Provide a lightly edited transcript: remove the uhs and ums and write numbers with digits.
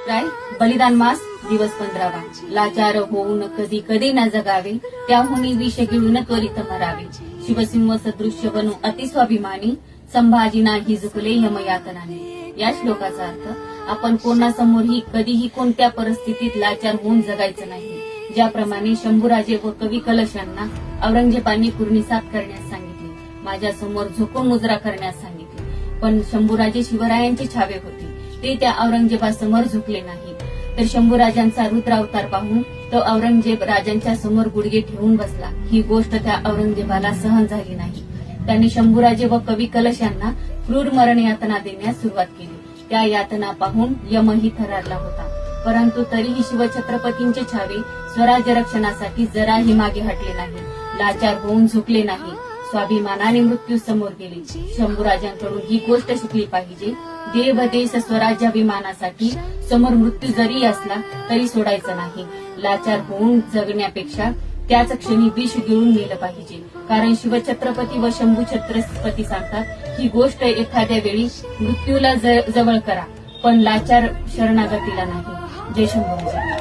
काय बलिदान मास दिवस 15वा. लाचार होऊन कधी कधी न जगावे, त्याहुनी विष गिळून त्वरित मरावे. शिवसिंह सदृश्य बनू अतिस्वाभिमानी, संभाजी नाही झुकले यमयातनाने. या श्लोकाचा अर्थ, आपण कोणासमोरही कधीही कोणत्या परिस्थितीत लाचार होऊन जगायचं नाही. ज्याप्रमाणे शंभूराजे व कवी कलश यांना औरंगजेबांनी कुर्णिसात करण्यास सांगितले, माझ्या समोर झोकून मुजरा करण्यास सांगितले, पण शंभूराजे शिवरायांचे छावे होते. ते त्या औरंगजेबासमोर झुकले नाही. तर शंभूराजांचा रुद्रावतार पाहून तो औरंगजेब राजांच्या समोर गुडघे ठेवून बसला. ही गोष्ट त्या औरंगजेबाला सहन झाली नाही. त्यांनी शंभूराजे व कवी कलश यांना क्रूर मरण यातना देण्यास सुरुवात केली. त्या यातना पाहून यमही थरारला होता. परंतु तरीही शिवछत्रपतींचे छावे स्वराज्य रक्षणासाठी जराही मागे हटले नाही. लाचार होऊन झुकले नाही. स्वाभिमानाने मृत्यू समोर गेले. शंभूराजांकडून ही गोष्ट शिकली पाहिजे. देव देश स्वराज्याभिमानासाठी समोर मृत्यू जरी असला तरी सोडायचं नाही. लाचार होऊन जगण्यापेक्षा त्याच क्षणी विष गिळून नेलं पाहिजे. कारण शिवछत्रपती व शंभू छत्रपती सांगतात, ही गोष्ट एखाद्या वेळी मृत्यूला जवळ करा, पण लाचार शरणागतीला नाही. जय शंभू.